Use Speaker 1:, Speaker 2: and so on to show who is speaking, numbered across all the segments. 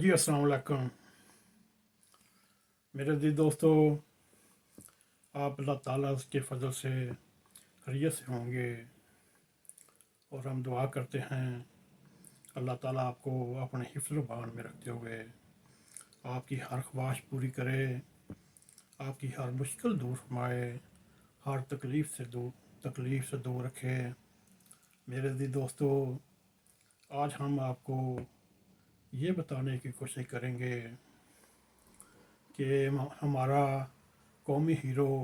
Speaker 1: جی السلام علیکم میرے عزیز دوستو، آپ اللہ تعالیٰ کے فضل سے خیریت سے ہوں گے اور ہم دعا کرتے ہیں اللہ تعالیٰ آپ کو اپنے حفظ و بان میں رکھتے ہوئے آپ کی ہر خواہش پوری کرے، آپ کی ہر مشکل دور فرمائے، ہر تکلیف سے دور رکھے۔ میرے عزیز دوستو، آج ہم آپ کو یہ بتانے کی کوشش کریں گے کہ ہمارا قومی ہیرو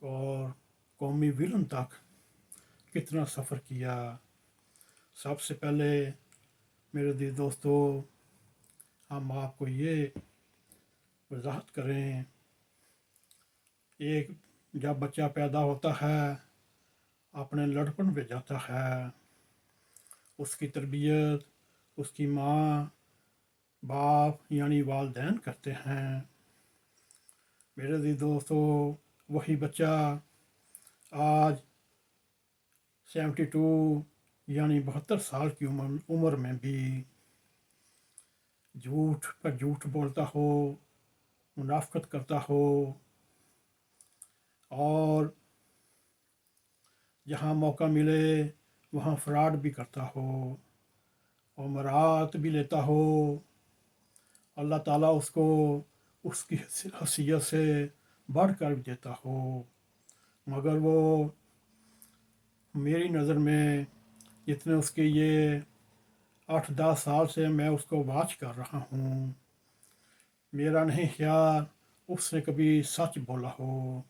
Speaker 1: اور قومی ولن تک کتنا سفر کیا۔ سب سے پہلے میرے عزیز دوستو، ہم آپ کو یہ وضاحت کریں، ایک جب بچہ پیدا ہوتا ہے اپنے لڑپن پہ جاتا ہے، اس کی تربیت اس کی ماں باپ یعنی والدین کرتے ہیں۔ میرے عزیز دوستو، وہی بچہ آج 72 یعنی 72 سال کی عمر میں بھی جھوٹ پر جھوٹ بولتا ہو، منافقت کرتا ہو، اور جہاں موقع ملے وہاں فراڈ بھی کرتا ہو اور مراد بھی لیتا ہو۔ اللہ تعالیٰ اس کو اس کی حیثیت سے بڑھ کر بھی دیتا ہو، مگر وہ میری نظر میں جتنے اس کے یہ 8-10 سال سے میں اس کو واچ کر رہا ہوں، میرا نہیں خیال اس نے کبھی سچ بولا ہو،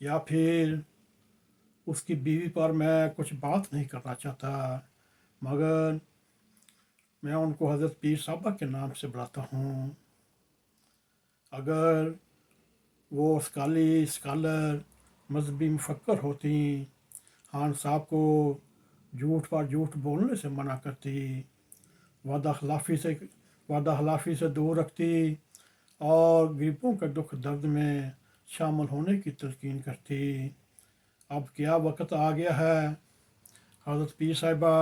Speaker 1: یا پھر اس کی بیوی پر میں کچھ بات نہیں کرنا چاہتا، مگر میں ان کو حضرت پیر صاحبہ کے نام سے بلاتا ہوں۔ اگر وہ اسکالر مذہبی مفکر ہوتی، خان صاحب کو جھوٹ پر جھوٹ بولنے سے منع کرتی، وعدہ خلافی سے دور رکھتی اور غریبوں کے دکھ درد میں شامل ہونے کی تلقین کرتی۔ اب کیا وقت آ گیا ہے، حضرت پیر صاحبہ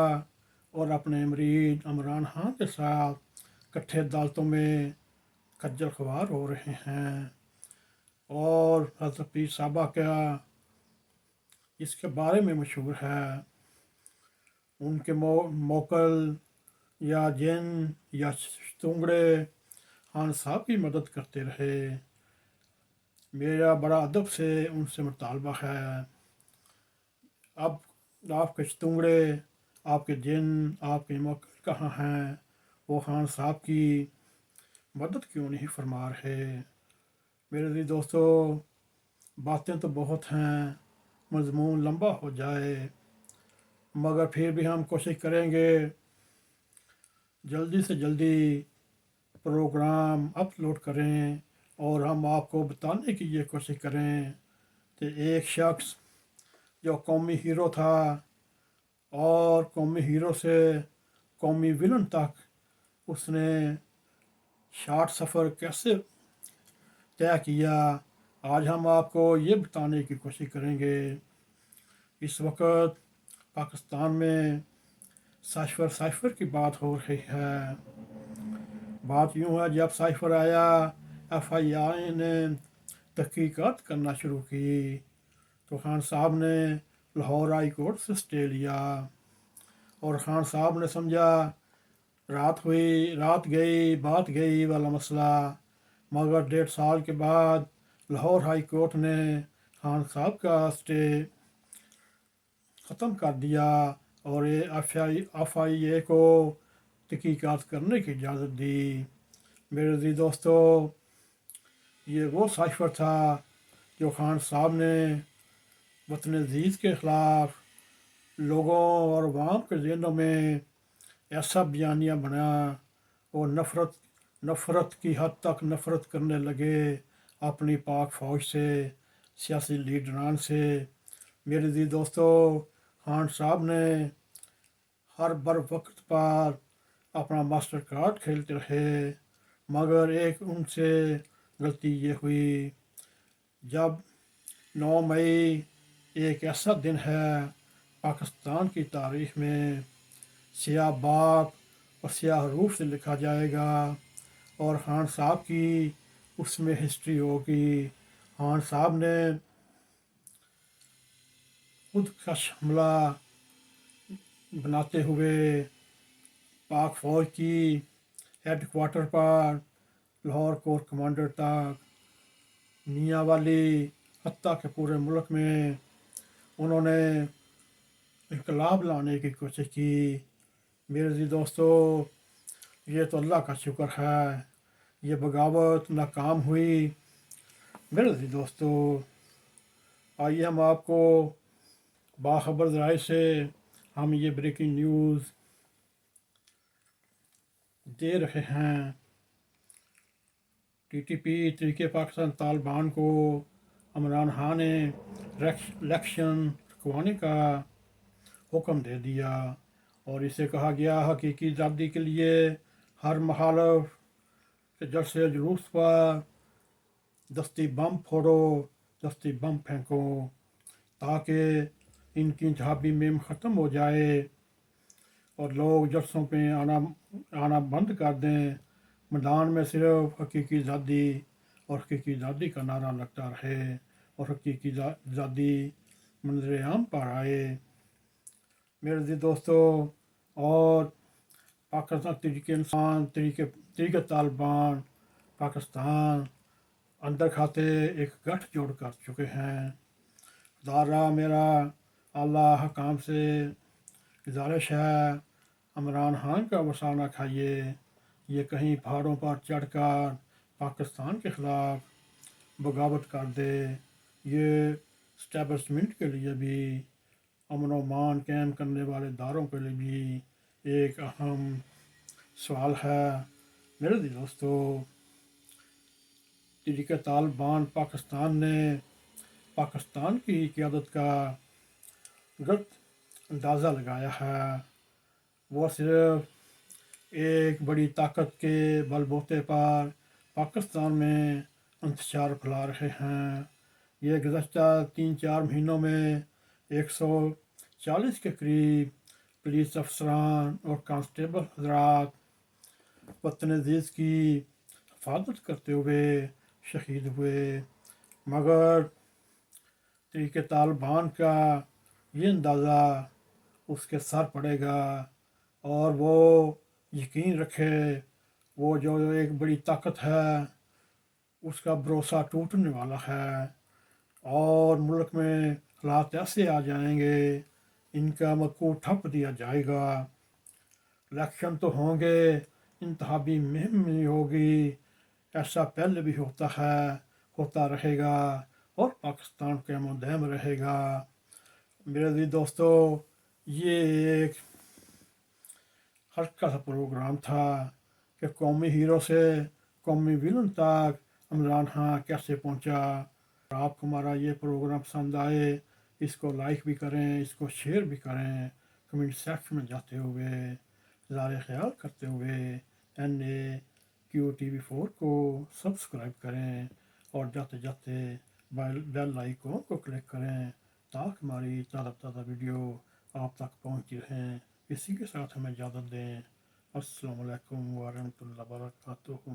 Speaker 1: اور اپنے مرید عمران خان کے ساتھ کٹھے عدالتوں میں کھجل خوار ہو رہے ہیں، اور حضرت پیر صاحبہ کیا اس کے بارے میں مشہور ہے، ان کے موکل یا جن یا شتونگڑے خان صاحب کی مدد کرتے رہے۔ میرا بڑا ادب سے ان سے مطالبہ ہے، اب آپ کے شتونگڑے، آپ کے جن، آپ کے موکل کہاں ہیں؟ وہ خان صاحب کی مدد کیوں نہیں فرما رہے؟ میرے عزیز دوستو، باتیں تو بہت ہیں، مضمون لمبا ہو جائے، مگر پھر بھی ہم کوشش کریں گے جلدی سے جلدی پروگرام اپلوڈ کریں، اور ہم آپ کو بتانے کی یہ کوشش کریں کہ ایک شخص جو قومی ہیرو تھا اور قومی ہیرو سے قومی ولن تک اس نے شارٹ سفر کیسے طے کیا، آج ہم آپ کو یہ بتانے کی کوشش کریں گے۔ اس وقت پاکستان میں سائفر کی بات ہو رہی ہے۔ بات یوں ہے، جب سائفر آیا FII نے تحقیقات کرنا شروع کی تو خان صاحب نے لاہور ہائی کورٹ سے اسٹے لیا، اور خان صاحب نے سمجھا رات گئی بات گئی والا مسئلہ، مگر 1.5 سال کے بعد لاہور ہائی کورٹ نے خان صاحب کا اسٹے ختم کر دیا اور FII کو تحقیقات کرنے کی اجازت دی۔ میرے عزیز دوستو، یہ وہ سائفر تھا جو خان صاحب نے وطن عزیز کے خلاف لوگوں اور عوام کے ذہنوں میں ایسا بیانیہ بنا، اور نفرت کی حد تک نفرت کرنے لگے اپنی پاک فوج سے، سیاسی لیڈران سے۔ میرے عزیز دوستو، خان صاحب نے ہر بر وقت پر اپنا ماسٹر کارڈ کھیلتے رہے، مگر ایک ان سے غلطی یہ ہوئی، جب 9 مئی ایک ایسا دن ہے پاکستان کی تاریخ میں، سیاہ باغ اور سیاہ حروف سے لکھا جائے گا، اور خان صاحب کی اس میں ہسٹری ہوگی۔ خان صاحب نے خود کش حملہ بناتے ہوئے پاک فوج کی ہیڈ کوارٹر پر لاہور کور کمانڈر تک میاں والی حتیٰ کہ پورے ملک میں انہوں نے انقلاب لانے کی کوشش کی۔ میرے عزیز دوستو، یہ تو اللہ کا شکر ہے یہ بغاوت ناکام ہوئی۔ میرے عزیز دوستو، آئیے ہم آپ کو باخبر ذرائع سے ہم یہ بریکنگ نیوز دے رہے ہیں۔ ٹی ٹی پی تحریک پاکستان طالبان کو عمران خان نے الیکشن رکوانے کا حکم دے دیا، اور اسے کہا گیا حقیقی آزادی کے لیے ہر مخالف کے جلسے جلوس پر دستی بم پھوڑو، دستی بم پھینکو، تاکہ ان کی انتخابی مہم ختم ہو جائے اور لوگ جلسوں پہ آنا بند کر دیں۔ میدان میں صرف حقیقی آزادی اور حقیقی آزادی کا نعرہ لگتا رہے اور حقیقی آزادی منظر عام پر آئے۔ میرے عزیز دوستو، اور پاکستان تحریک انصاف، تحریک طالبان پاکستان اندر کھاتے ایک گٹھ جوڑ کر چکے ہیں۔ ادارہ میرا اعلیٰ حکام سے گزارش ہے، عمران خان کا وسا نہ کھائیے، یہ کہیں پہاڑوں پر چڑھ کر پاکستان کے خلاف بغاوت کر دے۔ یہ اسٹیبلشمنٹ کے لیے بھی، امن و امان قائم کرنے والے اداروں کے لیے بھی ایک اہم سوال ہے۔ میرے دوستو، تحریک طالبان پاکستان نے پاکستان کی قیادت کا غلط اندازہ لگایا ہے۔ وہ صرف ایک بڑی طاقت کے بل بوتے پر پاکستان میں انتشار پھیلا رہے ہیں۔ یہ گزشتہ 3-4 مہینوں میں 140 کے قریب پولیس افسران اور کانسٹیبل حضرات وطن عزیز کی حفاظت کرتے ہوئے شہید ہوئے، مگر تحریک طالبان کا یہ اندازہ اس کے سر پڑے گا، اور وہ یقین رکھے وہ جو ایک بڑی طاقت ہے اس کا بھروسہ ٹوٹنے والا ہے، اور ملک میں حالات ایسے آ جائیں گے ان کا مکو ٹھپ دیا جائے گا۔ الیکشن تو ہوں گے، انتخابی مہم بھی ہوگی، ایسا پہلے بھی ہوتا ہے، ہوتا رہے گا، اور پاکستان قائم و دائم رہے گا۔ میرے عزیز دوستو، یہ ایک ہلکا سا پروگرام تھا کہ قومی ہیرو سے قومی ویلن تک عمران خان کیسے پہنچا۔ آپ کو ہمارا یہ پروگرام پسند آئے، اس کو لائک بھی کریں، اس کو شیئر بھی کریں، کمنٹ سیکشن میں جاتے ہوئے اظہار خیال کرتے ہوئے NAQTV4 کو سبسکرائب کریں، اور جاتے جاتے بیل آئیکن کو کلک کریں تاکہ ہماری تازہ ویڈیو آپ تک پہنچتی رہیں۔ اسی کے ساتھ ہمیں اجازت دیں۔ السلام علیکم ورحمۃ اللہ وبرکاتہ۔